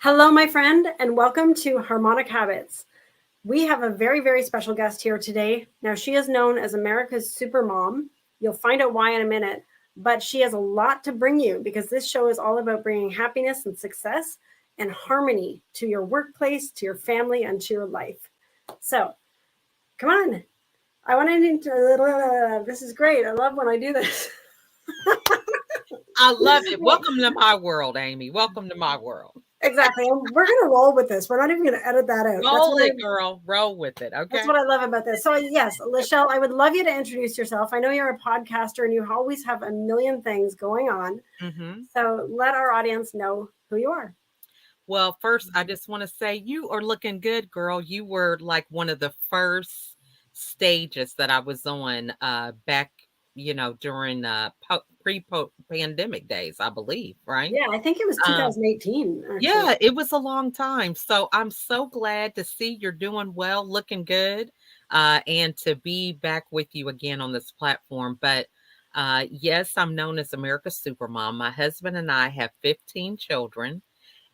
Hello, my friend, and welcome to Harmonic Habits. We have a very, very special guest here today. Now, she is known as America's Supermom. You'll find out why in a minute, but she has a lot to bring you because this show is all about bringing happiness and success and harmony to your workplace, to your family, and to your life. So, come on. I want to. This is great. I love when I do this. I love it. Welcome to my world, Amy. Welcome to my world. Exactly. And we're going to roll with this. We're not even going to edit that out. Roll it, girl. Roll with it. That's Okay. what I love about this. So yes, LaChelle, I would love you to introduce yourself. I know you're a podcaster and you always have a million things going on. Mm-hmm. So let our audience know who you are. Well, first, I just want to say you are looking good, girl. You were like one of the first stages that I was on back, during pre-pandemic days, I believe, right? Yeah, I think it was Um, 2018. Actually. yeah, it was a long time. So I'm so glad to see you're doing well, looking good, and to be back with you again on this platform. But yes, I'm known as America's Supermom. My husband and I have 15 children,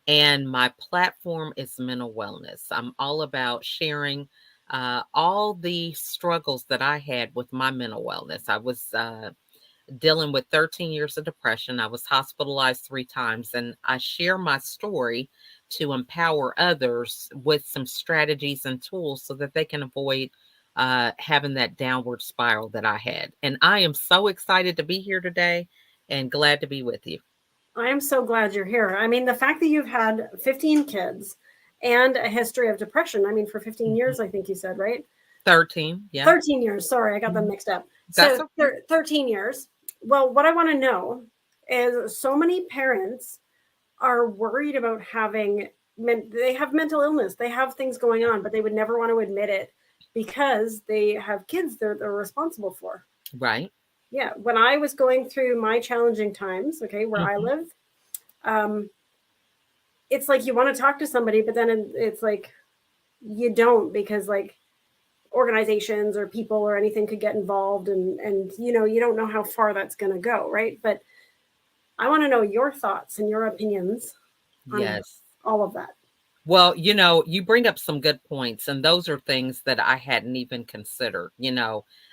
and my platform is mental wellness. I'm all about sharing all the struggles that I had with my mental wellness. I was dealing with 13 years of depression. I was hospitalized 3 times, and I share my story to empower others with some strategies and tools so that they can avoid having that downward spiral that I had. And I am so excited to be here today and glad to be with you. I am so glad you're here. I mean, the fact that you've had 15 kids and a history of depression. I mean, for 15 Mhm. years, I think you said, right? 13, yeah. 13 years. Sorry, I got them Mhm. mixed up. That's So okay. 13 years. Well, what I want to know is so many parents are worried about they have mental illness, they have things going on, but they would never want to admit it because they have kids they're responsible for. Right. Yeah, when I was going through my challenging times, okay, where I Mhm. live, um, it's like you want to talk to somebody, but then it's like you don't because like organizations or people or anything could get involved and you don't know how far that's going to go, right? But I want to know your thoughts and your opinions on Yes. all of that. Well, you bring up some good points, and those are things that I hadn't even considered.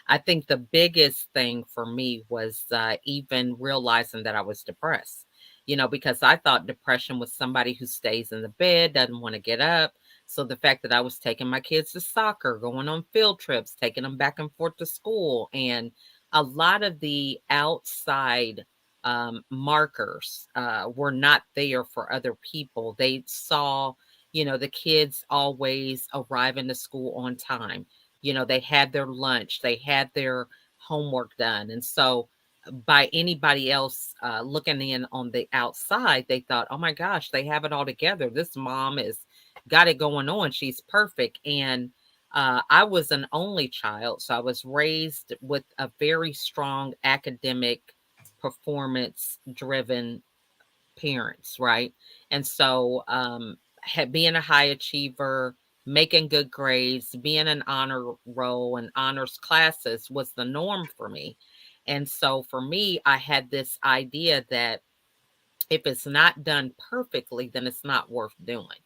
I think the biggest thing for me was even realizing that I was depressed, because I thought depression was somebody who stays in the bed, doesn't want to get up. So the fact that I was taking my kids to soccer, going on field trips, taking them back and forth to school, and a lot of the outside markers were not there for other people. They saw the kids always arriving to school on time. They had their lunch, they had their homework done. And so, by anybody else looking in on the outside, they thought, oh my gosh, they have it all together. This mom has got it going on. She's perfect. And I was an only child. So I was raised with a very strong academic, performance driven parents, right? And so, being a high achiever, making good grades, being an honor roll and honors classes was the norm for me. And so, for me, I had this idea that if it's not done perfectly, then it's not worth doing.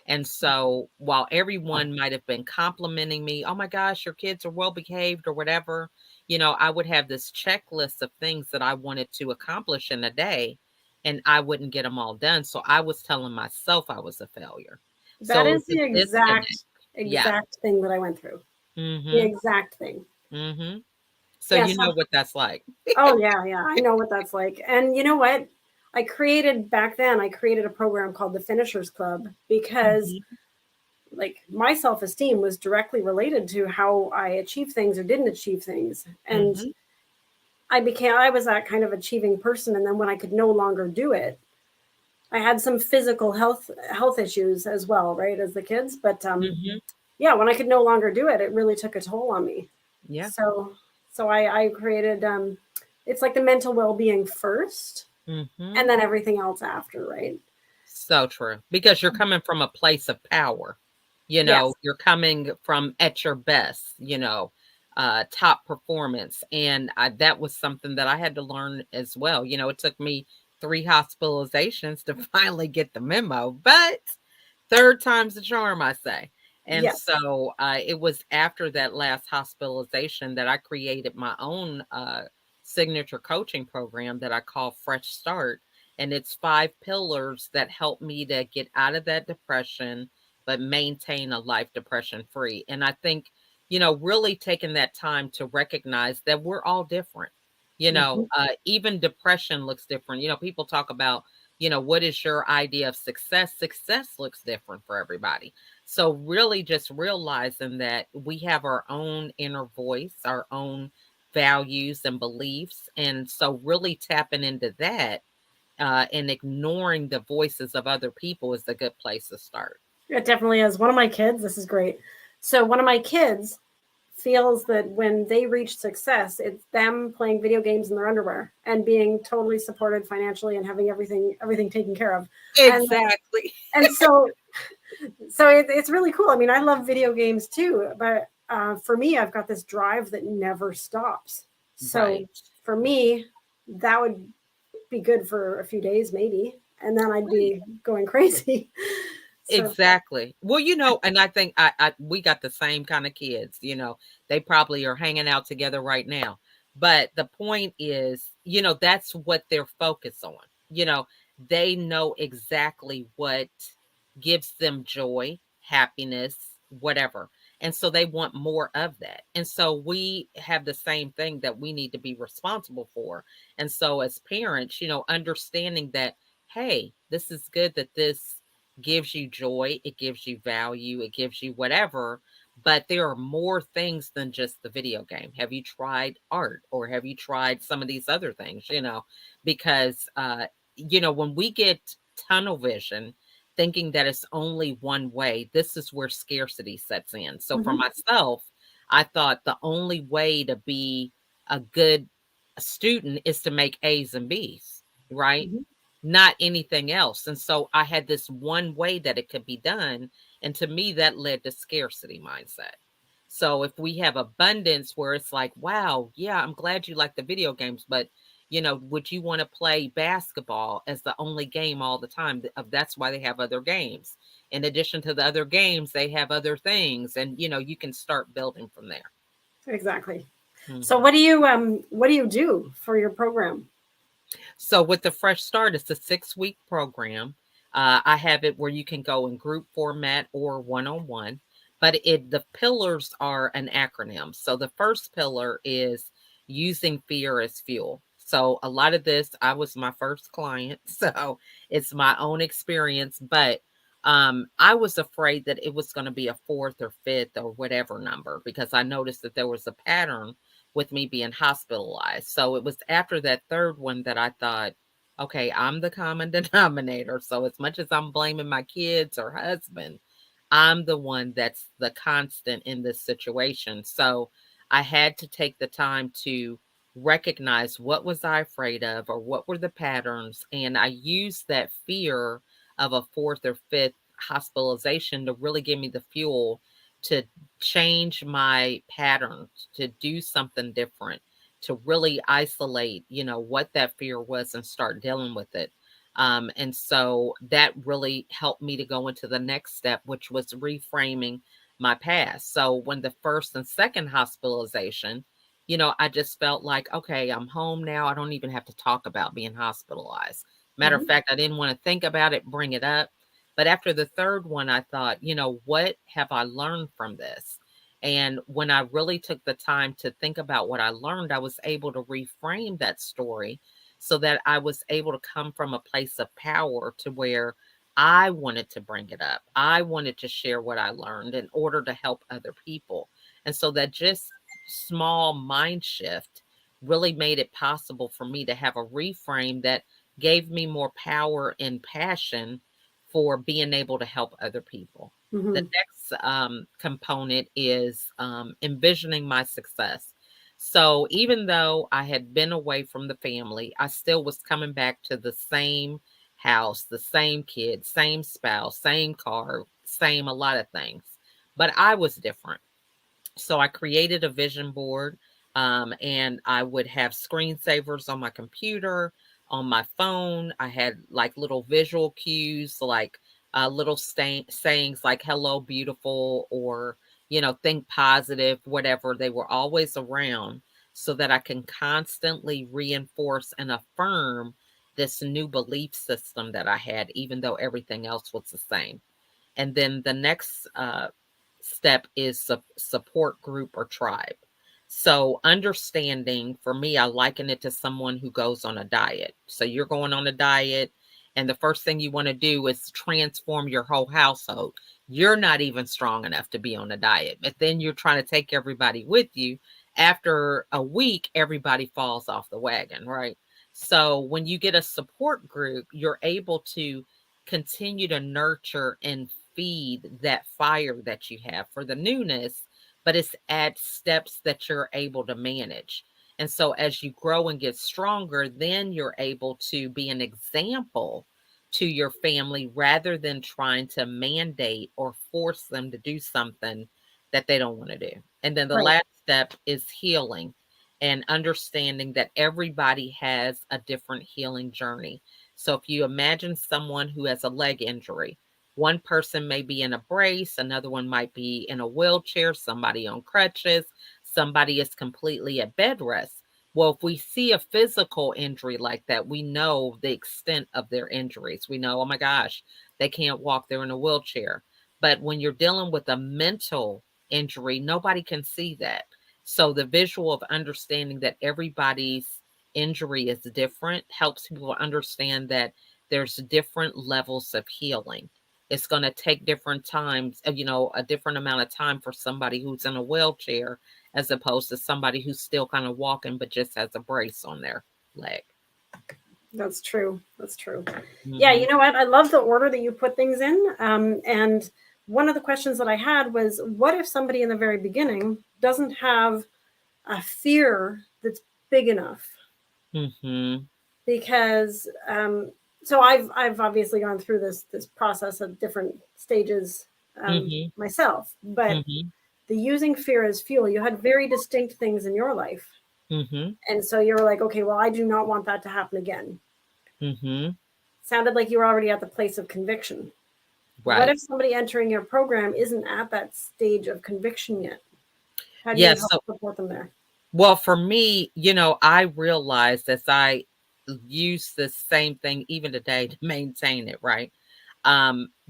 And so, while everyone might have been complimenting me, oh my gosh, your kids are well behaved or whatever, I would have this checklist of things that I wanted to accomplish in a day, and I wouldn't get them all done. So, I was telling myself I was a failure. That So, it is was the a disconnect. Yeah. exact thing that I went through. The Mm exact thing. hmm. Mm hmm. So, Yeah. you So, know what that's like. oh yeah, yeah. I know what that's like. And you know what? I created a program called the Finishers Club because Mhm. like my self-esteem was directly related to how I achieved things or didn't achieve things. And Mhm. I was that kind of achieving person. And then when I could no longer do it, I had some physical health issues as well, right, as the kids. But Mhm. yeah, when I could no longer do it, it really took a toll on me. Yeah. So I created it's like the mental well-being first and Mhm. then everything else after, right? So true. Because you're coming from a place of power. Yes. You're coming from at your best, top performance. And that was something that I had to learn as well. It took me 3 hospitalizations to finally get the memo, but third time's the charm, I say. And Yes. so it was after that last hospitalization that I created my own signature coaching program that I call Fresh Start. And it's 5 pillars that help me to get out of that depression, but maintain a life depression free. And I think, really taking that time to recognize that we're all different. Mhm. Even depression looks different. People talk about, what is your idea of success? Success looks different for everybody. So, really, just realizing that we have our own inner voice, our own values and beliefs. And so, really tapping into that and ignoring the voices of other people is a good place to start. It definitely is. One of my kids, this is great. So one of my kids feels that when they reach success, it's them playing video games in their underwear and being totally supported financially and having everything taken care of. And Exactly. and so it's really cool. I mean, I love video games too, but for me, I've got this drive that never stops. So Right. for me, that would be good for a few days, maybe, and then I'd Right. be going crazy. So Exactly. Well, and I think I we got the same kind of kids, they probably are hanging out together right now. But the point is, that's what they're focused on. You know, they know exactly what gives them joy, happiness, whatever. And so they want more of that. And so we have the same thing that we need to be responsible for. And so as parents, understanding that, hey, this is good that this gives you joy, it gives you value, it gives you whatever, but there are more things than just the video game. Have you tried art or have you tried some of these other things, because when we get tunnel vision thinking that it's only one way, this is where scarcity sets in. So for mhm, myself, I thought the only way to be a good student is to make A's and B's, right? mhm. Not anything else. And so I had this one way that it could be done. And to me, that led to scarcity mindset. So if we have abundance where it's like, wow, yeah, I'm glad you like the video games, but would you want to play basketball as the only game all the time? That's why they have other games. In addition to the other games, they have other things. And you can start building from there. Exactly. So Mhm. what do you do for your program? So with the Fresh Start, it's a 6-week program. I have it where you can go in group format or one-on-one, but the pillars are an acronym. So the first pillar is using fear as fuel. So a lot of this, I was my first client, so it's my own experience, but I was afraid that it was going to be a fourth or fifth or whatever number because I noticed that there was a pattern with me being hospitalized. So it was after that third one that I thought, okay, I'm the common denominator. So as much as I'm blaming my kids or husband, I'm the one that's the constant in this situation. So I had to take the time to recognize what was I afraid of or what were the patterns. And I used that fear of a fourth or fifth hospitalization to really give me the fuel to change my patterns, to do something different, to really isolate, what that fear was and start dealing with it. And so that really helped me to go into the next step, which was reframing my past. So when the first and second hospitalization, I just felt like, okay, I'm home now. I don't even have to talk about being hospitalized. Matter of Mhm, fact, I didn't want to think about it, bring it up. But after the third one, I thought, what have I learned from this? And when I really took the time to think about what I learned, I was able to reframe that story so that I was able to come from a place of power to where I wanted to bring it up. I wanted to share what I learned in order to help other people. And so that just small mind shift really made it possible for me to have a reframe that gave me more power and passion for being able to help other people. The mhm. next component is envisioning my success. So even though I had been away from the family, I still was coming back to the same house, the same kids, same spouse, same car, same a lot of things. But I was different. So I created a vision board, and I would have screensavers on my computer. on my phone. I had like little visual cues, like little sayings like "hello, beautiful," or think positive, whatever. They were always around so that I can constantly reinforce and affirm this new belief system that I had, even though everything else was the same. And then the next step is support group or tribe. So, understanding for me, I liken it to someone who goes on a diet. So, you're going on a diet, and the first thing you want to do is transform your whole household. You're not even strong enough to be on a diet, but then you're trying to take everybody with you. After a week, everybody falls off the wagon, right? So, when you get a support group, you're able to continue to nurture and feed that fire that you have for the newness, but it's at steps that you're able to manage. And so as you grow and get stronger, then you're able to be an example to your family rather than trying to mandate or force them to do something that they don't want to do. And then the Right. last step is healing and understanding that everybody has a different healing journey. So if you imagine someone who has a leg injury, one person may be in a brace, another one might be in a wheelchair, somebody on crutches, somebody is completely at bed rest. Well, if we see a physical injury like that, we know the extent of their injuries. We know, oh my gosh, they can't walk, they're in a wheelchair. But when you're dealing with a mental injury, nobody can see that. So the visual of understanding that everybody's injury is different helps people understand that there's different levels of healing. It's going to take different times, a different amount of time for somebody who's in a wheelchair as opposed to somebody who's still kind of walking but just has a brace on their leg. That's true. That's true. Yeah, Mm-hmm. you know what? I love the order that you put things in. And one of the questions that I had was, what if somebody in the very beginning doesn't have a fear that's big enough? Mm-hmm. Because so I've obviously gone through this process of different stages Mm-hmm. myself, but Mm-hmm. the using fear as fuel, you had very distinct things in your life, Mm-hmm. and so you're like, okay, well, I do not want that to happen again. Mm-hmm. Sounded like you were already at the place of conviction. What Right. if somebody entering your program isn't at that stage of conviction yet? How do you Yes. help So, support them there? well, for me, I realized as I use the same thing even today to maintain it, right?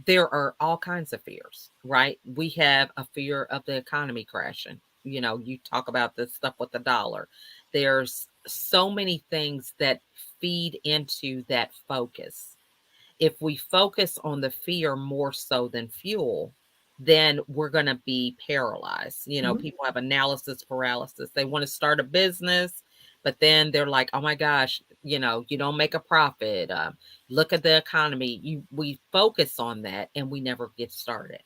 There are all kinds of fears, right? We have a fear of the economy crashing. You talk about this stuff with the dollar. There's so many things that feed into that focus. If we focus on the fear more so than fuel, then we're going to be paralyzed. Mm-hmm. People have analysis paralysis. They want to start a business, but then they're like, oh my gosh, you don't make a profit. Look at the economy. We focus on that and we never get started.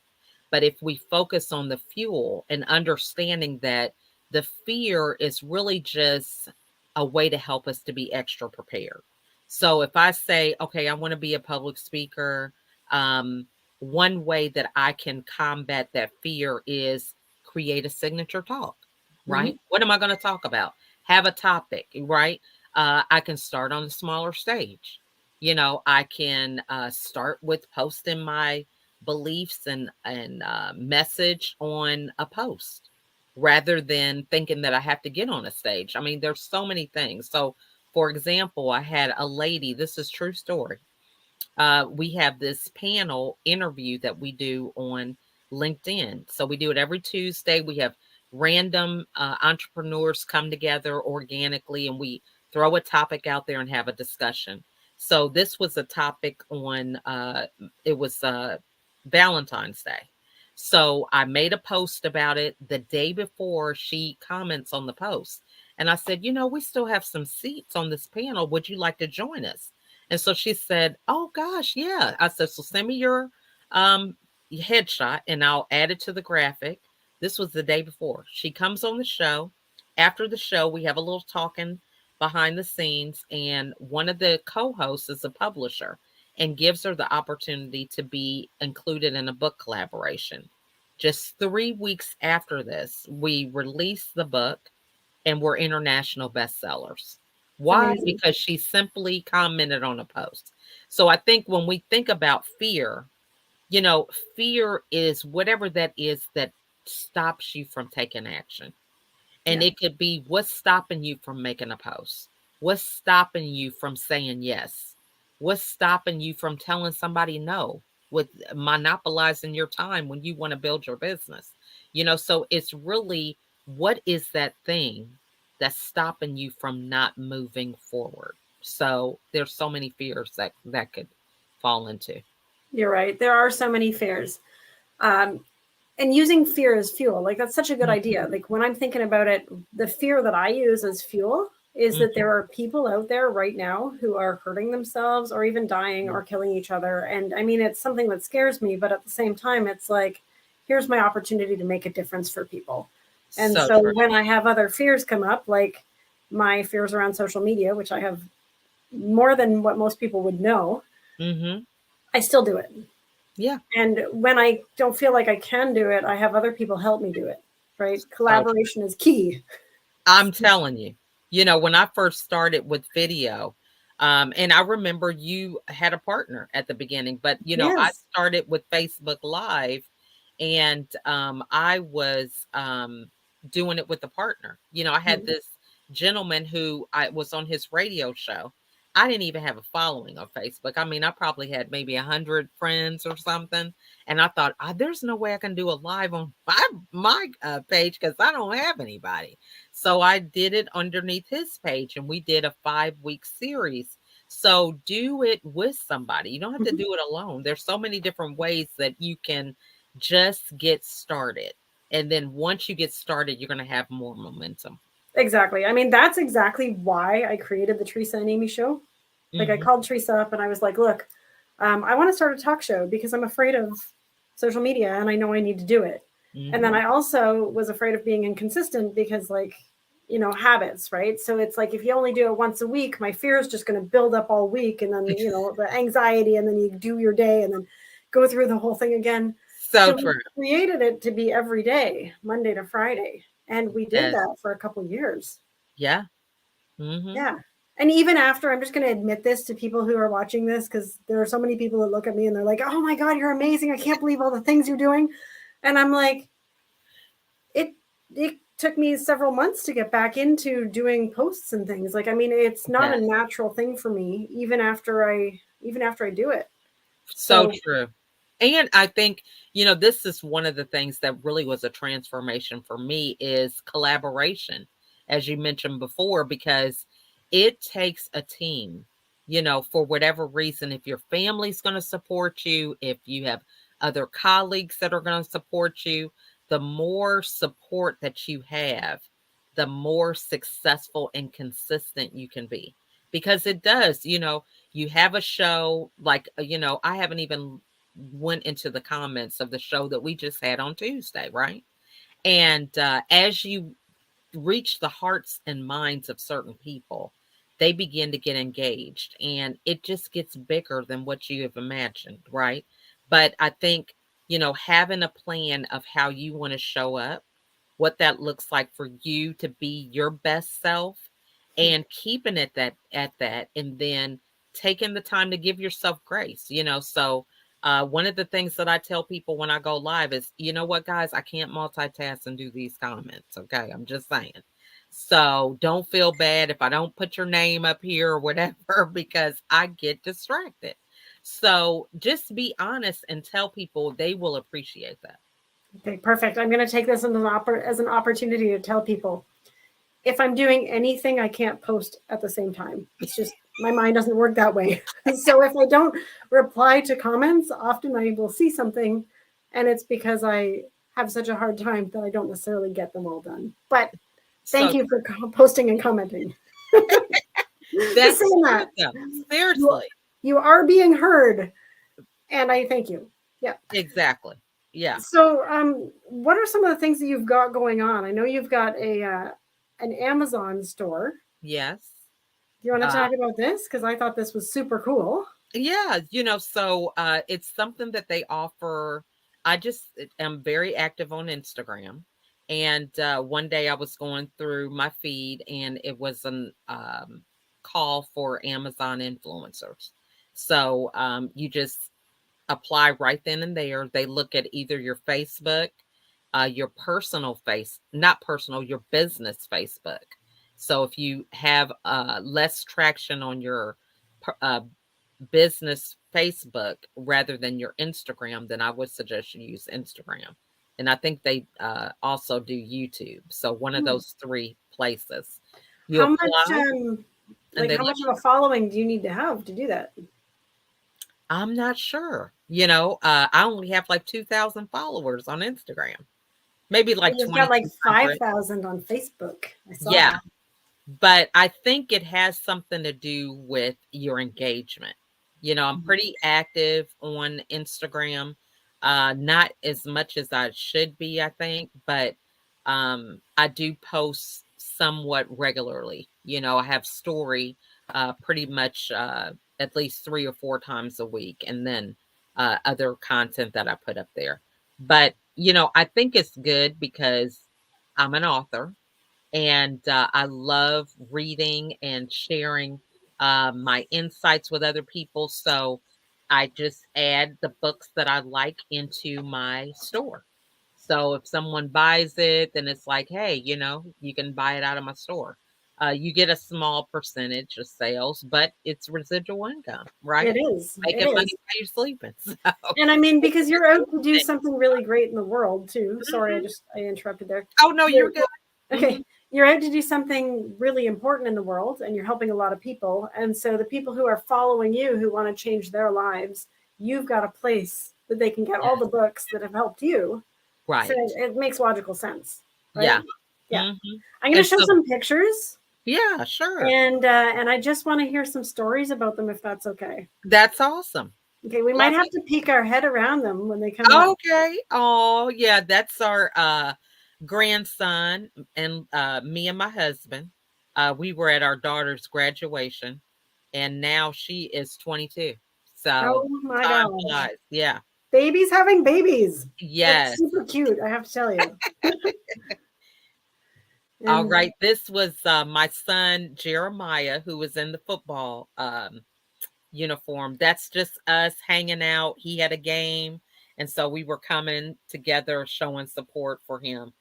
But if we focus on the fuel and understanding that the fear is really just a way to help us to be extra prepared. So if I say, okay, I want to be a public speaker, one way that I can combat that fear is create a signature talk, Mm-hmm. right? What am I going to talk about? Have a topic, right? I can start on a smaller stage. I can start with posting my beliefs and message on a post rather than thinking that I have to get on a stage. I mean, there's so many things. So for example, I had a lady, this is true story. We have this panel interview that we do on LinkedIn. So we do it every Tuesday. We have random entrepreneurs come together organically and we throw a topic out there and have a discussion. So this was a topic on, it was Valentine's Day. So I made a post about it the day before she comments on the post. And I said, we still have some seats on this panel. Would you like to join us? And so she said, oh gosh, yeah. I said, so send me um, your headshot and I'll add it to the graphic. This was the day before. She comes on the show. After the show, we have a little talking behind the scenes, and one of the co-hosts is a publisher and gives her the opportunity to be included in a book collaboration. Just 3 weeks after this, we released the book and we're international bestsellers. It's Why? amazing. Because she simply commented on a post. So I think when we think about fear, you know, fear is whatever that is that stops you from taking action. And Yeah. it could be what's stopping you from making a post? What's stopping you from saying yes? What's stopping you from telling somebody no? With monopolizing your time when you want to build your business. You know, so it's really what is that thing that's stopping you from not moving forward? So there's so many fears that could fall into. You're right. There are so many fears. Um, and using fear as fuel, like that's such a good idea. Like when I'm thinking about it, the fear that I use as fuel is that Mhm. there are people out there right now who are hurting themselves or even dying Mhm. or killing each other. And I mean, it's something that scares me, but at the same time, it's like, here's my opportunity to make a difference for people. And So so true. when I have other fears come up, like my fears around social media, which I have more than what most people would know, Mhm. I still do it. Yeah. And when I don't feel like I can do it, I have other people help me do it. Right? So true. Collaboration is key. I'm telling you, you know, when I first started with video, and I remember you had a partner at the beginning, but you know, I Yes. started with Facebook Live and I was doing it with a partner. You know, I had Mhm. this gentleman who I was on his radio show. I didn't even have a following on Facebook. I mean, I probably had maybe 100 friends or something. And I thought, there's no way I can do a live on my page because I don't have anybody. So I did it underneath his page and we did a 5-week series. So do it with somebody. You don't have to Mhm. do it alone. There's so many different ways that you can just get started. And then once you get started, you're going to have more momentum. Exactly. I mean, that's exactly why I created the Teresa and Amy show. Like, I Mhm. called Teresa up and I was like, look, I want to start a talk show because I'm afraid of social media and I know I need to do it. And then Mhm. I also was afraid of being inconsistent because, like, habits, right? So it's like if you only do it once a week, my fear is just going to build up all week. And then, the anxiety, and then you do your day and then go through the whole thing again. So So we true. created it to be every day, Monday to Friday. And we did Yes. that for a couple years. Yeah. Mhm. Yeah. And even after, I'm just going to admit this to people who are watching this because there are so many people that look at me and they're like, oh my God, you're amazing. I can't believe all the things you're doing. And I'm like, it, it took me several months to get back into doing posts and things. Like, I mean, it's not a Yes. natural thing for me, even after I do it. So So true. And I think, you know, this is one of the things that really was a transformation for me is collaboration, as you mentioned before, because it takes a team, you know, for whatever reason. If your family's going to support you, if you have other colleagues that are going to support you, the more support that you have, the more successful and consistent you can be. Because it does, you know, you have a show like, you know, I haven't even went into the comments of the show that we just had on Tuesday, right? And as you reach the hearts and minds of certain people, they begin to get engaged and it just gets bigger than what you have imagined, right? But I think, you know, having a plan of how you want to show up, what that looks like for you to be your best self and keeping it that at that and then taking the time to give yourself grace, you know. So one of the things that I tell people when I go live is, you know what, guys, I can't multitask and do these comments. Okay. I'm just saying. So don't feel bad if I don't put your name up here or whatever, because I get distracted. So just be honest and tell people they will appreciate that. okay, perfect. I'm going to take this as an opportunity to tell people if I'm doing anything, I can't post at the same time. It's just my mind doesn't work that way. So if I don't reply to comments, often I will see something, and it's because I have such a hard time that I don't necessarily get them all done. But thank So you for posting and commenting. Just that's saying true that though. you Seriously. you are being heard, and I thank you. Yeah. Exactly. Yeah. So, what are some of the things that you've got going on? I know you've got an Amazon store. Yes. Do you want to Uh, talk about this? Because I thought this was super cool. yeah, you know, so it's something that they offer. I just am very active on Instagram. And one day I was going through my feed and it was an call for Amazon influencers. So you just apply right then and there. They look at either your Facebook, your personal face, not personal, your business Facebook. So if you have less traction on your business Facebook rather than your Instagram, then I would suggest you use Instagram. And I think they also do YouTube. So one of Hmm. those three places. You How much, apply and they how let much of a following do you need to have to do that? I'm not sure. I only have like 2,000 followers on Instagram. Maybe But like you've got like 2,200. 5,000 on Facebook. I saw Yeah, that. but I think it has something to do with your engagement. I'm pretty active on Instagram, not as much as I should be, I think, but I do post somewhat regularly. I have story pretty much at least 3 or 4 times a week, and then other content that I put up there. But, I think it's good because I'm an author and I love reading and sharing my insights with other people. So I just add the books that I like into my store. So if someone buys it, then it's like, hey, you can buy it out of my store. You get a small percentage of sales, but it's residual income, It right? is. It Making money is. while you're sleeping. So And I mean, it's because a you're out to good do thing. something really great in the world too. Sorry, Mhm. I interrupted there. Oh no, You're, you're good. okay. Mhm. You're out to do something really important in the world and you're helping a lot of people. And so the people who are following you who want to change their lives, you've got a place that they can get all the Yes. books that have helped you. So Right. it makes logical sense, right? Yeah. Yeah. Mhm. I'm going And to show so some pictures yeah, sure. and I just want to hear some stories about them if that's okay. That's awesome. Okay, we might Love have it. to peek our head around them when they come up. Okay. Oh, yeah, that's our grandson and me and my husband. We were at our daughter's graduation and now she is 22. So Oh my time gosh. flies. Yeah. Babies having babies. That's Yes. super cute, I have to tell you. All And right. This was my son Jeremiah, who was in the football uniform. That's just us hanging out. He had a game, and so we were coming together showing support for him.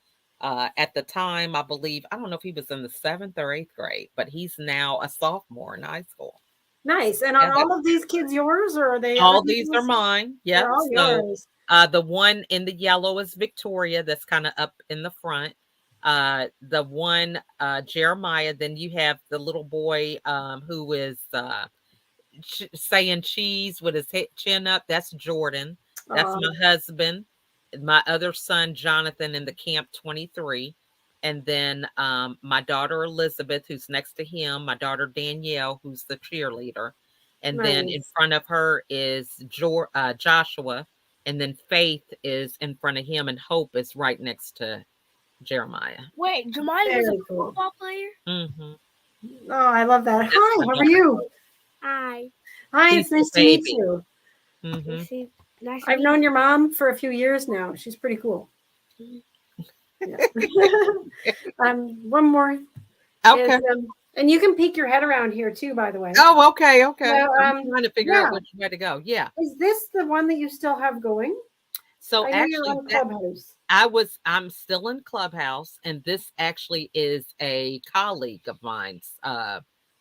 At the time, I believe, I don't know if he was in the 7th or 8th grade, but he's now a sophomore in high school. nice. And Yeah, are that's all of these kids yours or are they other all these are people's? mine. They're Yep. all So yours. the one in the yellow is Victoria, that's kind of up in the front. The one Jeremiah, then you have the little boy who is saying cheese with his chin up. That's Jordan. That's my husband. My other son, Jonathan, in the camp 23. And then my daughter, Elizabeth, who's next to him. My daughter, Danielle, who's the cheerleader. And then in Nice. front of her is Joshua. And then Faith is in front of him. And Hope is right next to Jeremiah. Wait, Jamali was a Very cool. football player? Hmm. Oh, I love that. That's Hi, my how are daughter, you? Hope. Hi. Hi, He's it's the nice to meet baby. you. Hmm. Nice to I've meet known your mom for a few years now. She's pretty cool. you. Yeah. One more is Okay. and you can peek your head around here too, by the way. Oh, okay, okay. Now, I'm trying to figure yeah, out which way to go. Yeah. is this the one that you still have going? So I know you're actually on that Clubhouse. I'm still in Clubhouse, and this actually is a colleague of mine's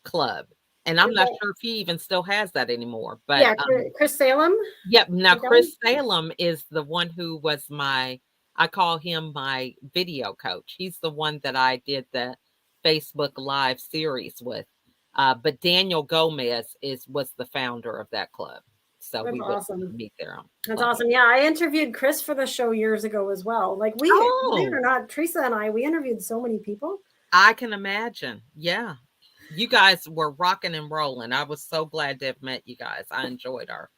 club. And I'm Is not that, sure if he even still has that anymore. But yeah, Chris Salem? yep, now That guy? Chris Salem is the one who was I call him my video coach. He's the one that I did the Facebook Live series with. But Daniel Gomez was the founder of that club. So That's we would awesome. meet there on That's Clubhouse. awesome. Yeah, I interviewed Chris for the show years ago as well. Like believe it Oh, or not, Teresa and we interviewed so many people. I can imagine. Yeah. You guys were rocking and rolling. I was so glad to have met you guys. I enjoyed our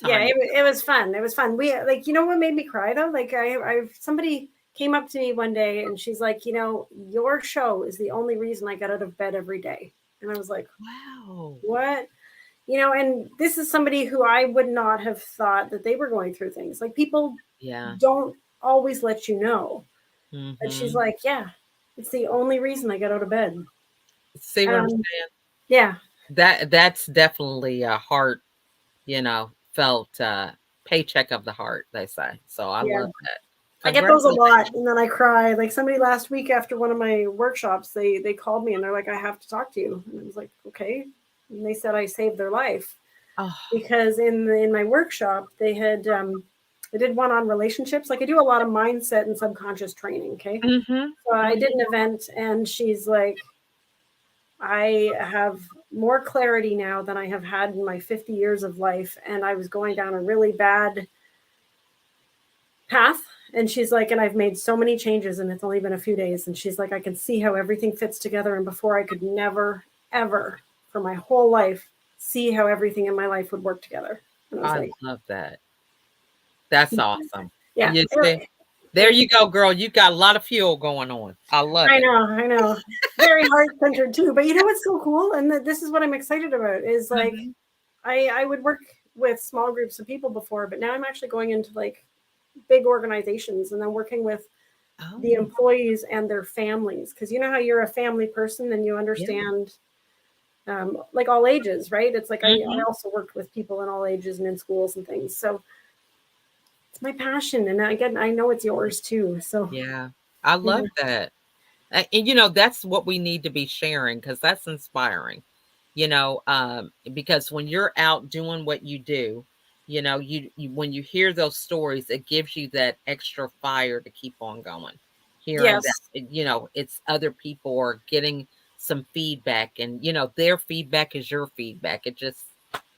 Yeah, time. it was fun. It was fun. We like, you know what made me cry though? Like somebody came up to me one day and she's like, your show is the only reason I get out of bed every day. And I was like, Wow. what? And this is somebody who I would not have thought that they were going through things. Like people Yeah. don't always let you know. But she's Hmm. like, yeah, it's the only reason I get out of bed. See what I'm Um, saying? yeah. That's definitely a heart, felt paycheck of the heart, they say. So I Yeah. love that. I get those a lot, Congratulations. and then I cry. Like somebody last week after one of my workshops, they called me and they're like, "I have to talk to you." And I was like, "Okay." And they said I saved their life Oh, because in my workshop they did one on relationships. Like I do a lot of mindset and subconscious training. Okay, mm-hmm. so I Hmm. did an event, and she's like, "I have more clarity now than I have had in my 50 years of life, and I was going down a really bad path." And she's like, and I've made so many changes and it's only been a few days. And she's like, I can see how everything fits together. And before I could never, ever for my whole life see how everything in my life would work together. And I was I like, love that. That's awesome. yeah, You see, there you go, girl. You got a lot of fuel going on. I love I it. know, I know. Very heart centered too. But you know what's so cool? And this is what I'm excited about is like, Hmm. I would work with small groups of people before, but now I'm actually going into like big organizations and I'm working with the Oh, employees and their families because you know how you're a family person and you yeah. understand like all ages, right? It's like I Hmm. also worked with people in all ages and in schools and things, so it's my passion, and again I know it's yours too, so Yeah. I yeah. love that. And that's what we need to be sharing because that's inspiring. Because when you're out doing what you do, when you hear those stories, it gives you that extra fire to keep on going. Hearing that, Yes. it's other people are getting some feedback, and their feedback is your feedback.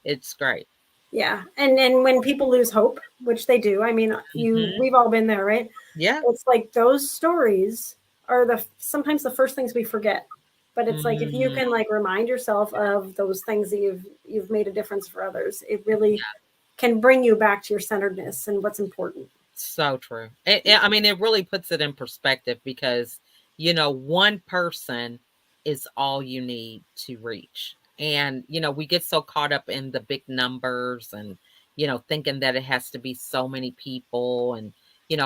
It's great. Yeah, and when people lose hope, which they do, I mean, Hmm. we've all been there, right? Yeah. It's like those stories are the sometimes the first things we forget. But it's like if you Hmm. can like remind yourself of those things that you've made a difference for others, it really can bring you back to your centeredness and what's important. So true. I mean, it really puts it in perspective because, one person is all you need to reach. And, we get so caught up in the big numbers and, thinking that it has to be so many people and,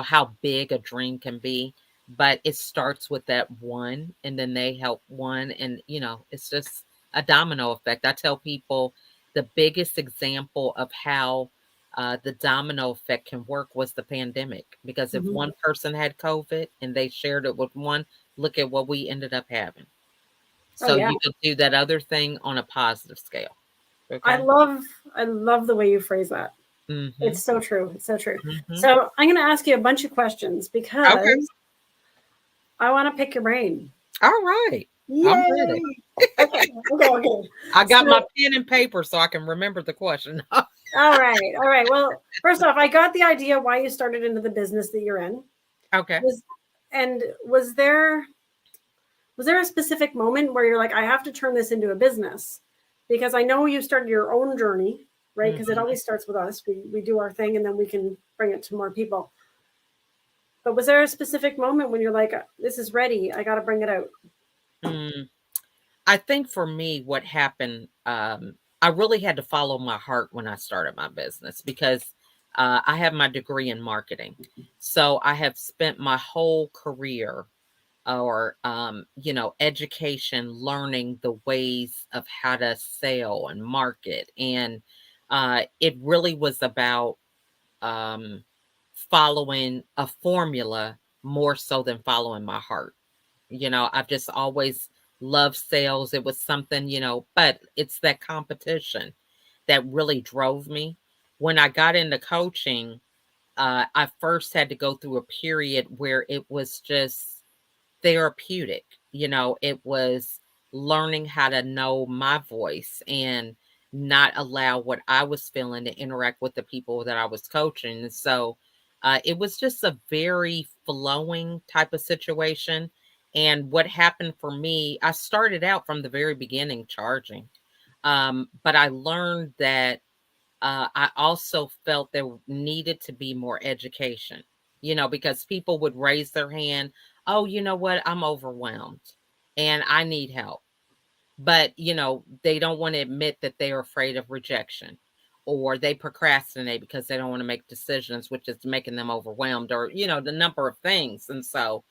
how big a dream can be. But it starts with that one and then they help one. And, it's just a domino effect. I tell people the biggest example of how the domino effect can work was the pandemic because if Mhm. one person had COVID and they shared it with one, look at what we ended up having. Oh So yeah. you could do that other thing on a positive scale. I Okay. love I love the way you phrase that. Mm-hmm. It's so true. It's so true. Mm-hmm. So I'm going to ask you a bunch of questions Okay. because I want to pick your brain. All right. I'm ready. Yay! Okay, okay, okay. I got my So, pen and paper so I can remember the question. all right, all right. Well, first off, I got the idea why you started into the business that you're in. Okay. Was and was there a specific moment where you're like, I have to turn this into a business? Because I know you started your own journey, right? Because it Hmm. always starts with us. We do our thing and then we can bring it to more people. But was there a specific moment when you're like, this is ready, I got to bring it out? Mm. I think for me, what happened, I really had to follow my heart when I started my business because I have my degree in marketing. So I have spent my whole career or, education learning the ways of how to sell and market. And it really was about um, following a formula more so than following my heart. I've just always loved sales. It was something, but it's that competition that really drove me. When I got into coaching, I first had to go through a period where it was just therapeutic. It was learning how to know my voice and not allow what I was feeling to interact with the people that I was coaching. And so it was just a very flowing type of situation. And what happened for me, I started out from the very beginning charging. But I learned that I also felt there needed to be more education, because people would raise their hand. Oh, you know what? I'm overwhelmed and I need help. But, they don't want to admit that they're afraid of rejection or they procrastinate because they don't want to make decisions, which is making them overwhelmed or, the number of things. And so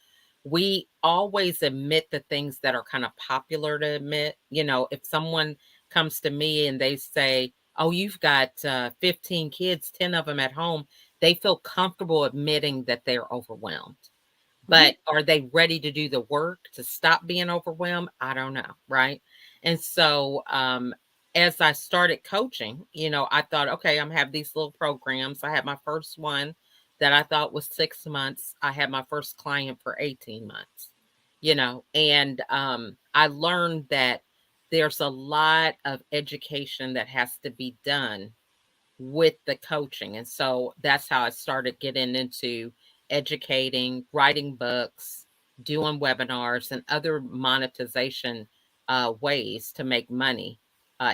we always admit the things that are kind of popular to admit. If someone comes to me and they say, oh, you've got 15 kids, 10 of them at home, they feel comfortable admitting that they're overwhelmed. But are they ready to do the work to stop being overwhelmed? I don't know. Right. And so, as I started coaching, I thought, okay, I'm have these little programs. I had my first one that I thought was 6 months. I had my first client for 18 months, and I learned that there's a lot of education that has to be done with the coaching. And so that's how I started getting into educating, writing books, doing webinars, and other monetization ways to make money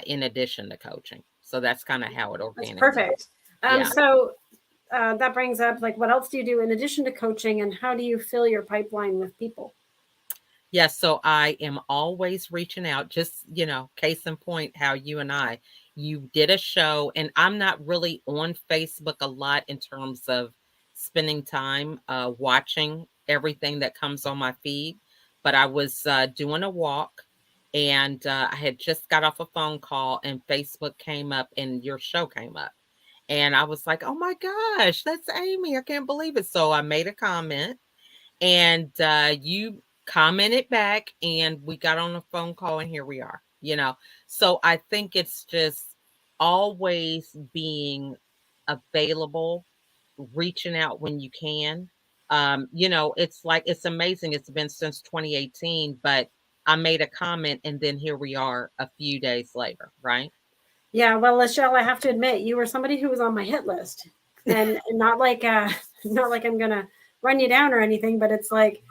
in addition to coaching. So that's kind of how it That's organically. perfect. Yeah. So that brings up, like, what else do you do in addition to coaching, and how do you fill your pipeline with people? Yes, so I am always reaching out, just, case in point, how you did a show, and I'm not really on Facebook a lot in terms of spending time watching everything that comes on my feed, but I was doing a walk, and I had just got off a phone call, and Facebook came up, and your show came up. And I was like, oh my gosh, that's Amy. I can't believe it. So I made a comment, and you commented back, and we got on a phone call, and here we are. So I think it's just always being available, reaching out when you can. It's amazing, it's been since 2018, but I made a comment, and then here we are a few days later, right? Yeah, well, LaChelle, I have to admit, you were somebody who was on my hit list, and not like not like I'm gonna run you down or anything, but it's like,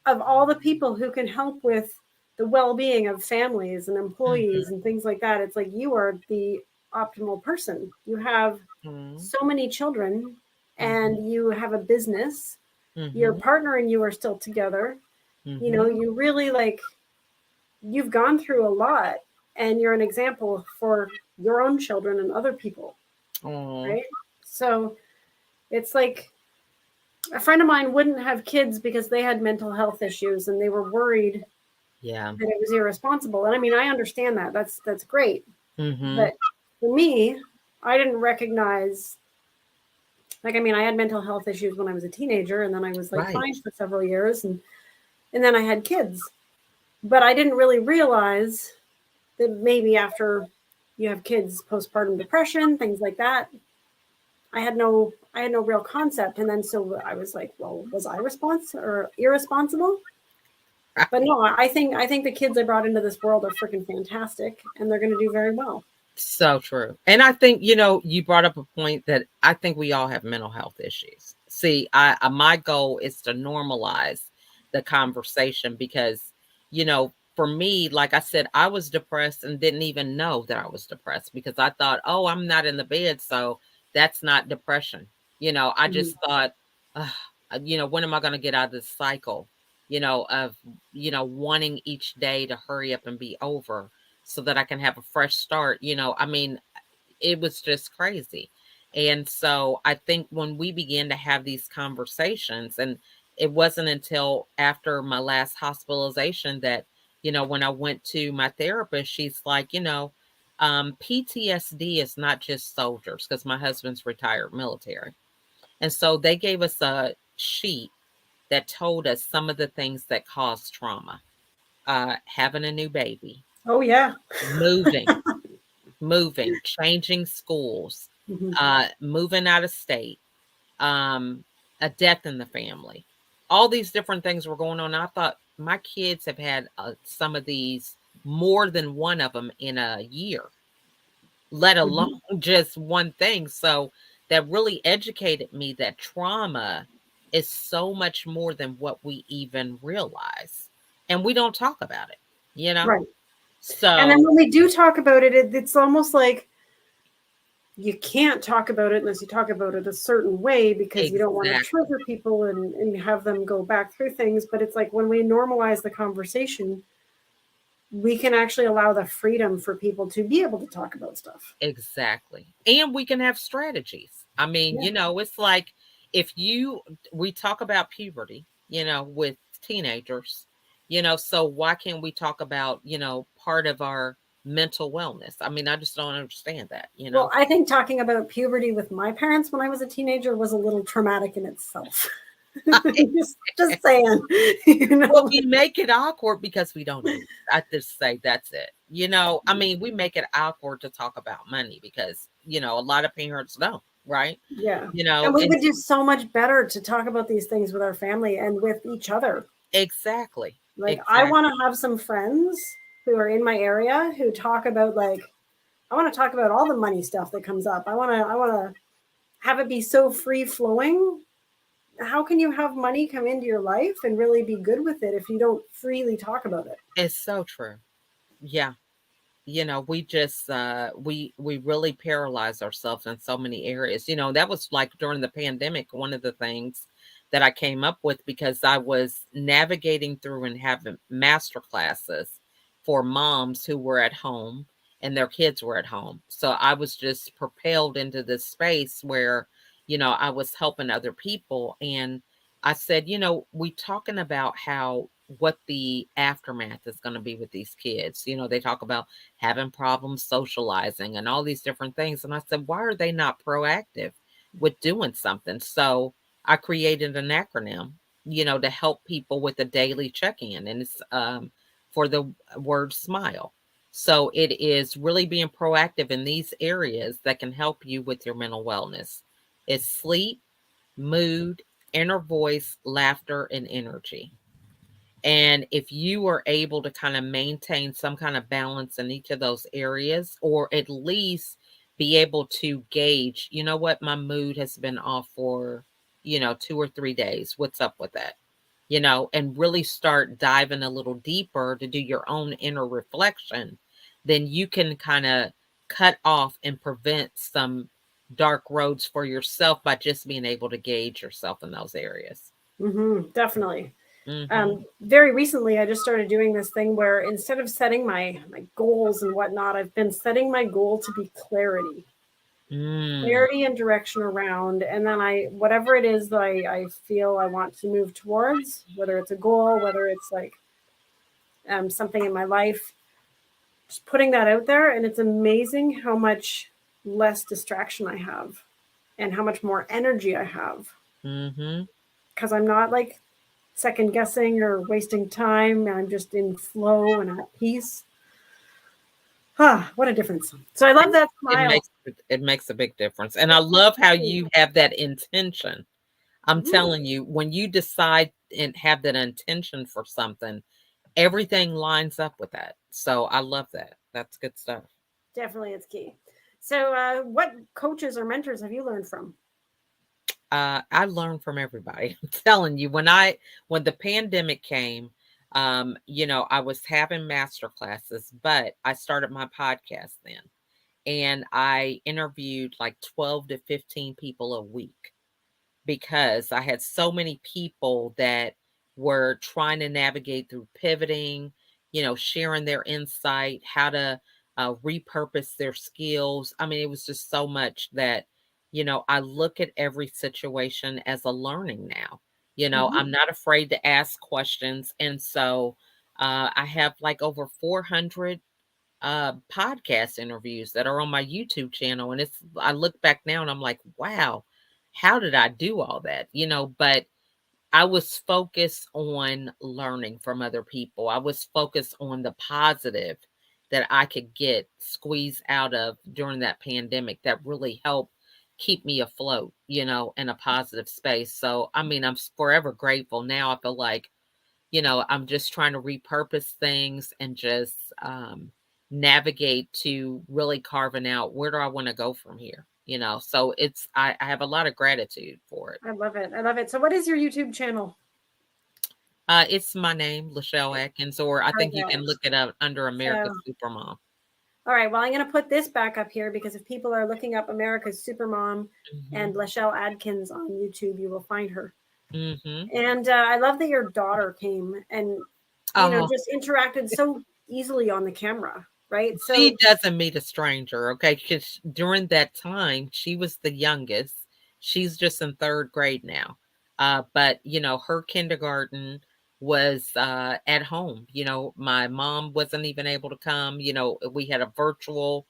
of all the people who can help with the well-being of families and employees and things like that, it's like you are the optimal person. You have so many children, and you have a business. Your partner and you are still together. You really, like, you've gone through a lot, and you're an example for your own children and other people. Right? So it's like, a friend of mine wouldn't have kids because they had mental health issues, and they were worried that it was irresponsible. And I mean, I understand that. That's great. But for me, I didn't recognize, like, I mean, I had mental health issues when I was a teenager, and then I was like fine for several years, and then I had kids. But I didn't really realize that maybe after you have kids, postpartum depression, things like that, I had no real concept. And then so I was like, well, was I irresponsible? But no, I think the kids I brought into this world are freaking fantastic, and they're going to do very well. So true. And I think, you brought up a point that I think we all have mental health issues. See, my goal is to normalize the conversation because, for me, like I said, I was depressed and didn't even know that I was depressed because I thought, oh, I'm not in the bed, so that's not depression. I just thought, when am I going to get out of this cycle, of, wanting each day to hurry up and be over so that I can have a fresh start. I mean, it was just crazy. And so I think when we began to have these conversations, and it wasn't until after my last hospitalization that, when I went to my therapist, she's like, PTSD is not just soldiers, because my husband's retired military. And so they gave us a sheet that told us some of the things that cause trauma. Having a new baby. Oh, yeah. moving, changing schools, moving out of state, a death in the family. All these different things were going on. I thought my kids have had some of these, more than one of them in a year, let alone just one thing. So that really educated me that trauma is so much more than what we even realize. And we don't talk about it, Right. So, and then when we do talk about it, it's almost like you can't talk about it unless you talk about it a certain way, because you don't want to trigger people and have them go back through things. But it's like, when we normalize the conversation, we can actually allow the freedom for people to be able to talk about stuff. Exactly. And we can have strategies. I mean, it's like, we talk about puberty, with teenagers, so why can't we talk about, part of our mental wellness. I mean, I just don't understand that, Well, I think talking about puberty with my parents when I was a teenager was a little traumatic in itself. just saying. Well, we make it awkward because we don't know. I just say that's it. I mean, we make it awkward to talk about money because, a lot of parents don't, right? Yeah. And we would do so much better to talk about these things with our family and with each other. Exactly. Like, I want to have some friends who are in my area who talk about, like, I want to talk about all the money stuff that comes up. I want to have it be so free flowing. How can you have money come into your life and really be good with it if you don't freely talk about it? It's so true. Yeah. We just we really paralyze ourselves in so many areas. That was like during the pandemic, one of the things that I came up with because I was navigating through and having master classes for moms who were at home and their kids were at home. So I was just propelled into this space where, I was helping other people. And I said, we talking about how what the aftermath is going to be with these kids. They talk about having problems socializing and all these different things. And I said, why are they not proactive with doing something? So I created an acronym, to help people with a daily check-in. And it's for the word SMILE. So it is really being proactive in these areas that can help you with your mental wellness. It's sleep, mood, inner voice, laughter, and energy. And if you are able to kind of maintain some kind of balance in each of those areas, or at least be able to gauge, what, my mood has been off for, 2 or 3 days. What's up with that? And really start diving a little deeper to do your own inner reflection, then you can kind of cut off and prevent some dark roads for yourself by just being able to gauge yourself in those areas. Definitely. Mm-hmm. Very recently, I just started doing this thing where instead of setting my goals and whatnot, I've been setting my goal to be clarity. Clarity and direction around, and then whatever it is that I feel I want to move towards, whether it's a goal, whether it's like something in my life, just putting that out there. And it's amazing how much less distraction I have and how much more energy I have because I'm not like second guessing or wasting time. I'm just in flow and at peace. What a difference. So I love that SMILE. It makes a big difference. And I love how you have that intention. I'm telling you, when you decide and have that intention for something, everything lines up with that. So I love that. That's good stuff. Definitely, it's key. So what coaches or mentors have you learned from? I learned from everybody. I'm telling you, when the pandemic came, I was having master classes, but I started my podcast then. And I interviewed like 12 to 15 people a week because I had so many people that were trying to navigate through pivoting, sharing their insight, how to repurpose their skills. I mean, it was just so much that, I look at every situation as a learning now. I'm not afraid to ask questions. And so I have like over 400 podcast interviews that are on my YouTube channel. And I look back now and I'm like, wow, how did I do all that? But I was focused on learning from other people. I was focused on the positive that I could squeeze out of during that pandemic that really helped keep me afloat, in a positive space. So, I mean, I'm forever grateful. Now I feel like, I'm just trying to repurpose things and just navigate to really carving out where do I want to go from here. So I have a lot of gratitude for it. I love it. I love it. So what is your YouTube channel? It's my name, LaChelle Adkins, or I think you can look it up under America's Supermom. All right. Well, I'm going to put this back up here because if people are looking up America's Supermom and LaChelle Adkins on YouTube, you will find her. And I love that your daughter came and just interacted so easily on the camera. Right. So she doesn't meet a stranger. Okay. Because during that time, she was the youngest. She's just in third grade now. But her kindergarten, was at home. My mom wasn't even able to come. We had a virtual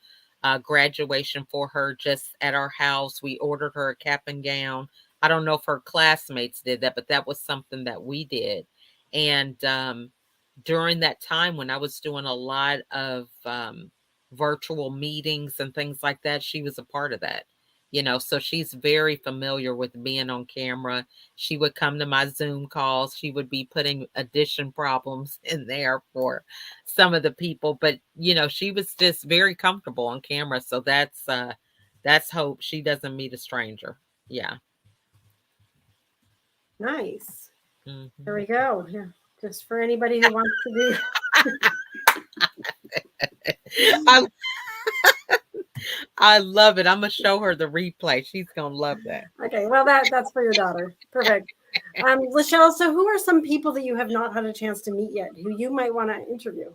graduation for her just at our house. We ordered her a cap and gown. I don't know if her classmates did that, but that was something that we did. And during that time when I was doing a lot of virtual meetings and things like that, she was a part of that. So she's very familiar with being on camera. She would come to my Zoom calls. She would be putting addition problems in there for some of the people, but she was just very comfortable on camera. So that's hope. She doesn't meet a stranger. Yeah. Nice. Mhm. There we go. Yeah. Just for anybody who wants to do. I, I love it. I'm gonna show her the replay. She's gonna love that. Okay, well that's for your daughter. Perfect. LaChelle, so who are some people that you have not had a chance to meet yet who you might want to interview?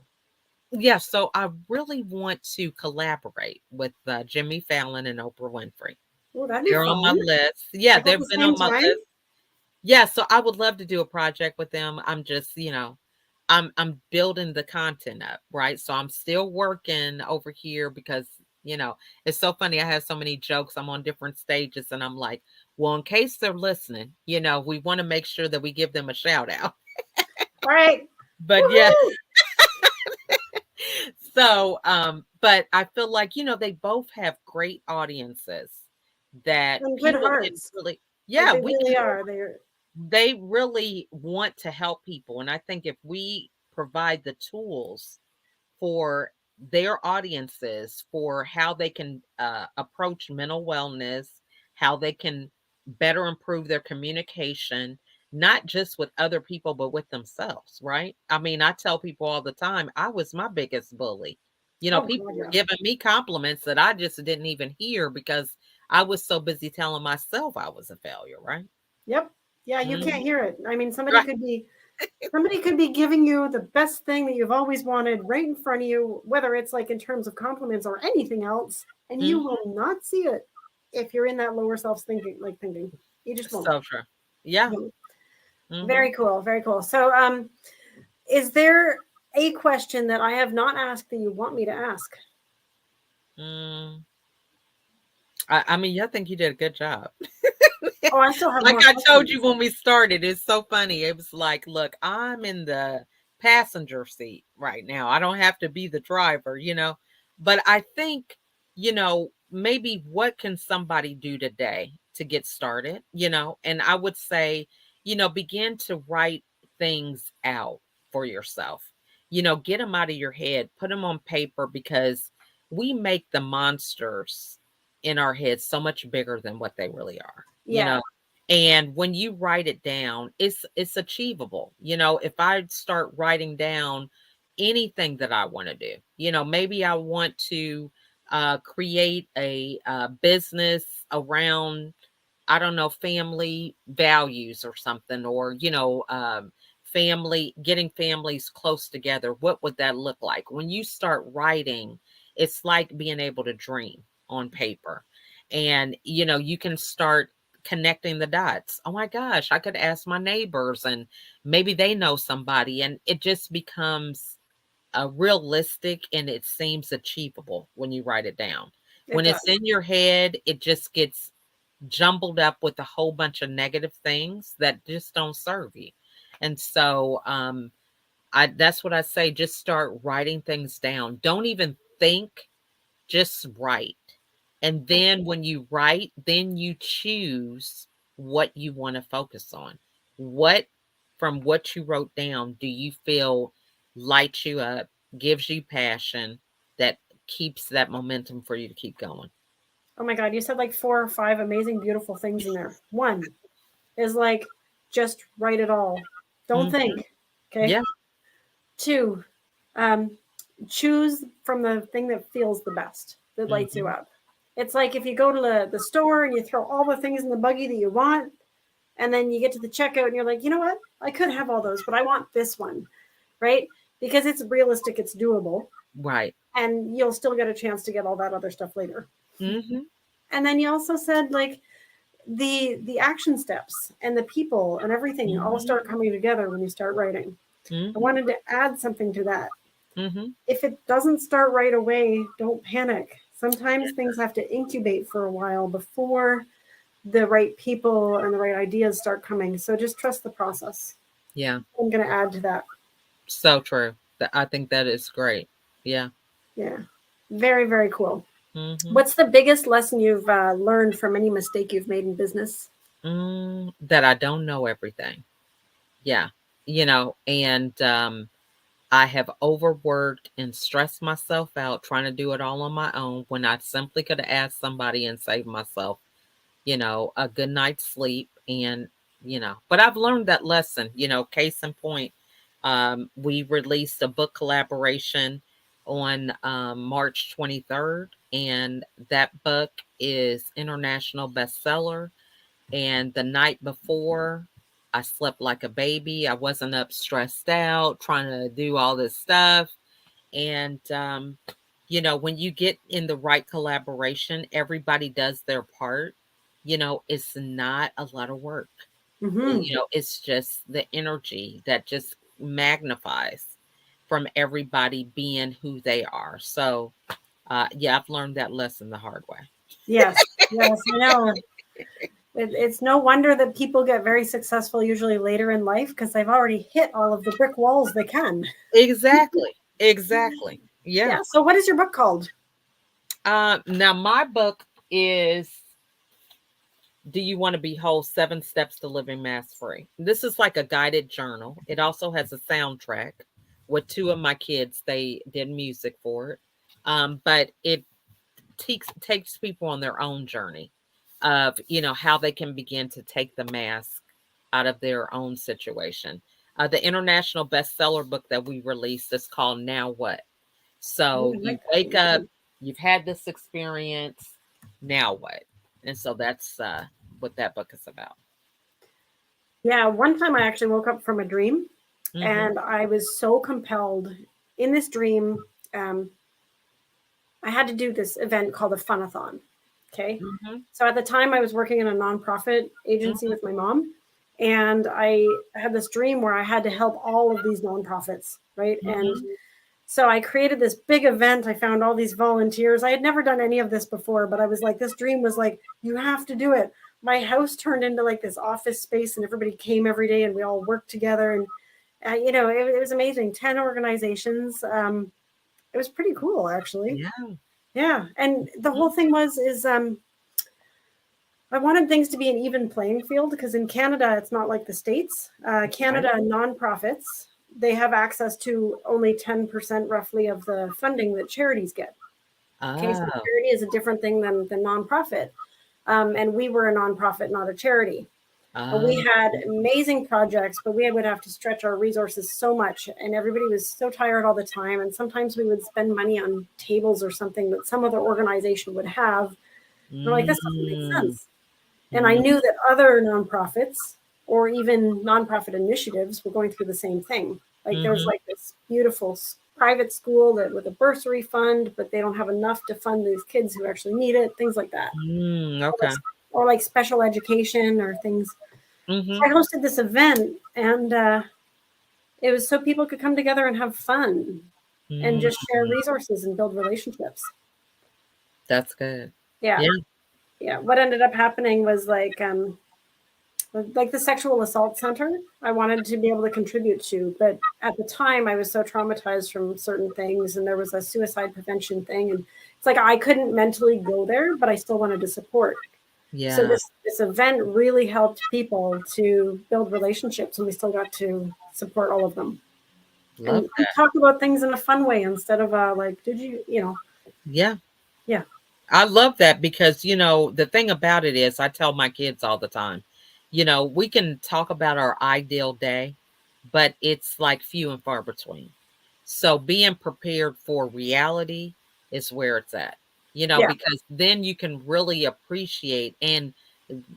Yeah, so I really want to collaborate with Jimmy Fallon and Oprah Winfrey. Oh, that'd be They're on my fun. list. Yeah, Like at they've the been same on my time? list. Yeah, so I would love to do a project with them. I'm just, I'm building the content up, right? So I'm still working over here because, it's so funny. I have so many jokes. I'm on different stages and I'm like, well, in case they're listening, we want to make sure that we give them a shout out. All right. But yeah, so but I feel like, they both have great audiences that And good people can hearts. really, Like yeah, they we really can are. they really want to help people. And I think if we provide the tools for their audiences for how they can approach mental wellness, how they can better improve their communication, not just with other people, but with themselves, right? I mean, I tell people all the time, I was my biggest bully. Oh People God, were yeah. giving me compliments that I just didn't even hear because I was so busy telling myself I was a failure, right? Yep. Yeah, you Mhm. can't hear it. I mean, Right. somebody could be giving you the best thing that you've always wanted right in front of you, whether it's like in terms of compliments or anything else, and you Mhm. will not see it if you're in that lower self thinking. You just won't. So true. Yeah. Mhm. Mhm. Very cool. Very cool. So is there a question that I have not asked that you want me to ask? Mm. I mean, I think you did a good job. Oh, I still have Like more I told questions. you when we started, it's so funny. It was like, look, I'm in the passenger seat right now. I don't have to be the driver. But I think, maybe what can somebody do today to get started? And I would say, begin to write things out for yourself. Get them out of your head, put them on paper because we make the monsters in our heads so much bigger than what they really are. Yeah. And when you write it down, it's achievable. If I start writing down anything that I want to do, maybe I want to create a business around, I don't know, family values or something, or getting families close together. What would that look like? When you start writing, it's like being able to dream on paper. And you can start connecting the dots. Oh my gosh, I could ask my neighbors and maybe they know somebody, and it just becomes realistic and it seems achievable when you write it down. It When does. it's in your head, it just gets jumbled up with a whole bunch of negative things that just don't serve you. And so I that's what I say, just start writing things down. Don't even think, just write. And then when you write, then you choose what you want to focus on. What from what you wrote down do you feel lights you up, gives you passion, that keeps that momentum for you to keep going? Oh my God, you said like 4 or 5 amazing, beautiful things in there. One is like, just write it all. Don't Mhm. think. Okay. Yeah. 2, um, choose from the thing that feels the best, that lights you Mhm. up. It's like if you go to the store and you throw all the things in the buggy that you want, and then you get to the checkout and you're like, you know what? I could have all those, but I want this one, right? Because it's realistic, it's doable, Right. and you'll still get a chance to get all that other stuff later. Mhm. And then you also said, like, the action steps and the people and everything all start coming together when you start writing. I wanted to add something to that. If it doesn't start right away, don't panic. Sometimes things have to incubate for a while before the right people and the right ideas start coming. So just trust the process. Yeah. I'm going to add to that. So true. I think that is great. Yeah. Yeah. Very, very cool. Mm-hmm. What's the biggest lesson you've learned from any mistake you've made in business? That I don't know everything. Yeah. And I have overworked and stressed myself out trying to do it all on my own when I simply could have asked somebody and saved myself, a good night's sleep. And, but I've learned that lesson, case in point. We released a book collaboration on March 23rd, and that book is international bestseller. And the night before, I slept like a baby. I wasn't up stressed out trying to do all this stuff. And, when you get in the right collaboration, everybody does their part. It's not a lot of work. It's just the energy that just magnifies from everybody being who they are. So, yeah, I've learned that lesson the hard way. Yes, yes, I know. It's no wonder that people get very successful usually later in life because they've already hit all of the brick walls they can. Exactly. Yeah. Yeah. So what is your book called? Now my book is Do You Want to Be Whole? 7 Steps to Living Mass Free. This is like a guided journal. It also has a soundtrack with 2 of my kids. They did music for it. But it takes people on their own journey of, how they can begin to take the mask out of their own situation. The international bestseller book that we released is called Now What? So you wake up, you've had this experience, now what? And so that's what that book is about. Yeah, one time I actually woke up from a dream and I was so compelled in this dream. I had to do this event called a Funathon. Okay. So at the time I was working in a nonprofit agency with my mom, and I had this dream where I had to help all of these nonprofits. Right. And so I created this big event. I found all these volunteers. I had never done any of this before, but I was like, this dream was like, you have to do it. My house turned into like this office space and everybody came every day and we all worked together. And, it was amazing. 10 organizations. It was pretty cool, actually. Yeah. Yeah. And the whole thing is I wanted things to be an even playing field because in Canada, it's not like the States. Canada nonprofits, they have access to only 10% roughly of the funding that charities get. Okay, so charity is a different thing than nonprofit. And we were a nonprofit, not a charity. We had amazing projects, but we would have to stretch our resources so much. And everybody was so tired all the time. And sometimes we would spend money on tables or something that some other organization would have. We're like, this doesn't make sense. And I knew that other nonprofits or even nonprofit initiatives were going through the same thing. Like there was like this beautiful private school that with a bursary fund, but they don't have enough to fund these kids who actually need it, things like that. Okay. Or like special education or things. So I hosted this event, and it was so people could come together and have fun and just share resources and build relationships. That's good. Yeah. What ended up happening was like the sexual assault center I wanted to be able to contribute to, but at the time I was so traumatized from certain things, and there was a suicide prevention thing, and it's like I couldn't mentally go there, but I still wanted to support. Yeah. So this event really helped people to build relationships, and we still got to support all of them. Love and talk about things in a fun way instead of like, did you, Yeah. Yeah. I love that because, the thing about it is I tell my kids all the time, we can talk about our ideal day, but it's like few and far between. So being prepared for reality is where it's at, because then you can really appreciate and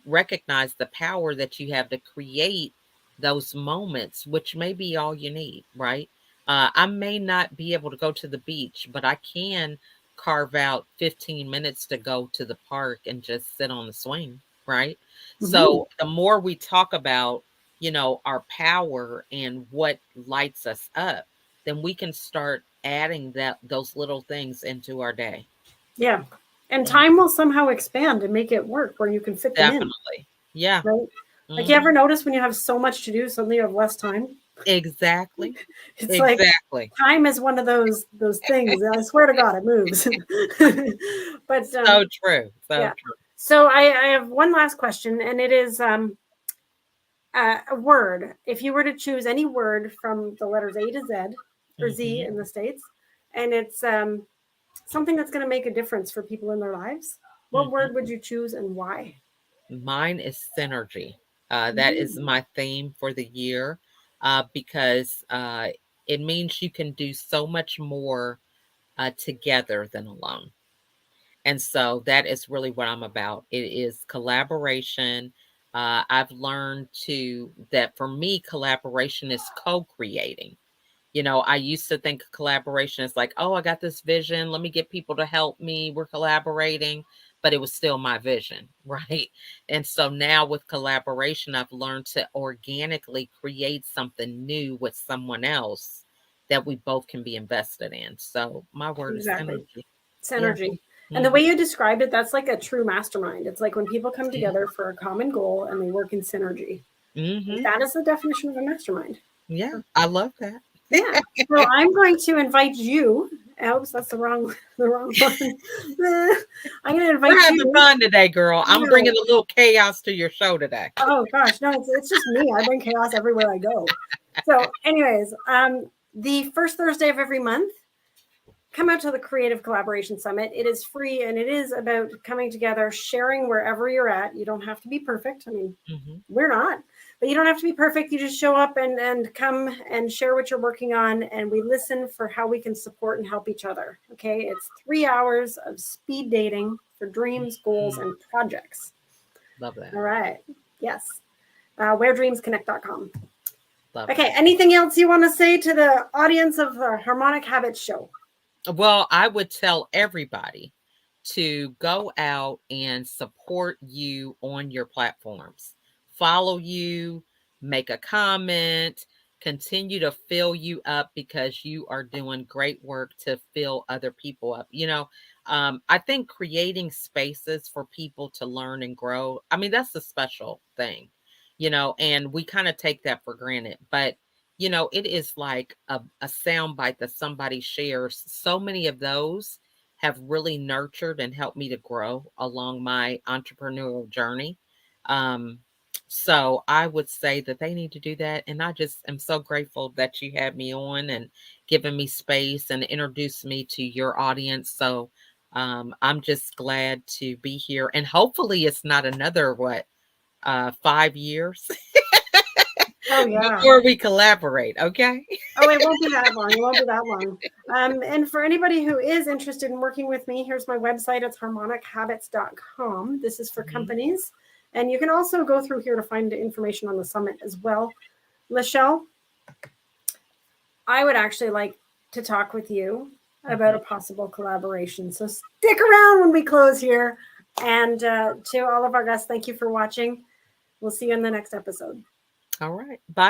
recognize the power that you have to create those moments, which may be all you need, right? I may not be able to go to the beach, but I can carve out 15 minutes to go to the park and just sit on the swing. right? Mhm. So the more we talk about, our power and what lights us up, then we can start adding those little things into our day. Yeah. And Mm, time will somehow expand and make it work where you can fit them in, definitely. Yeah. right? Like, you Mhm. ever notice when you have so much to do, suddenly you have less time? Exactly. It's like Exactly. time is one of those things. I swear to God, it moves. But So true. So yeah. true. So I have one last question, and it is a word. If you were to choose any word from the letters A to Z, or Z Mhm. in the States, and it's something that's going to make a difference for people in their lives, what Mhm. word would you choose and why? Mine is synergy. That is Mm. my theme for the year, because it means you can do so much more together than alone. And so that is really what I'm about. It is collaboration. I've learned that for me, collaboration is co-creating. I used to think collaboration is like, oh, I got this vision. Let me get people to help me. We're collaborating, but it was still my vision, right? And so now with collaboration, I've learned to organically create something new with someone else that we both can be invested in. So my word is Exactly. synergy. Yeah. Synergy. And the Mhm. way you described it, that's like a true mastermind. It's like when people come Yeah. together for a common goal and they work in synergy. Like, Mhm. that is the definition of a mastermind. Yeah. I love that. Yeah. So I'm going to invite you. Oops, that's the wrong one. I'm going to We're invite having you. fun today, girl. I'm No. bringing a little chaos to your show today. Oh gosh, no, it's just me. I bring chaos everywhere I go. So, anyways, the first Thursday of every month, come out to the Creative Collaboration Summit. It is free and it is about coming together, sharing wherever you're at. You don't have to be perfect. I mean, Mhm. we're not, but you don't have to be perfect. You just show up and come and share what you're working on. And we listen for how we can support and help each other. Okay. It's 3 hours of speed dating for dreams, goals, Mhm. and projects. Love that. All right. Yes. Wheredreamsconnect.com. Love Okay. that. Anything else you want to say to the audience of the Harmonic Habits show? Well, I would tell everybody to go out and support you on your platforms. Follow you, make a comment, continue to fill you up because you are doing great work to fill other people up. I think creating spaces for people to learn and grow, I mean, that's a special thing, and we kind of take that for granted. But it is like a sound bite that somebody shares. So many of those have really nurtured and helped me to grow along my entrepreneurial journey. Um, so I would say that they need to do that. And I just am so grateful that you had me on and given me space and introduced me to your audience. So I'm just glad to be here. And hopefully it's not another 5 years Oh, yeah. before we collaborate. Okay. Oh, it won't be that long. It won't be that long. And for anybody who is interested in working with me, here's my website. It's harmonichabits.com. This is for Mhm. companies. And you can also go through here to find information on the summit as well. LaChelle, I would actually like to talk with you about Mhm. a possible collaboration. So stick around when we close here. And to all of our guests, thank you for watching. We'll see you in the next episode. All right. Bye.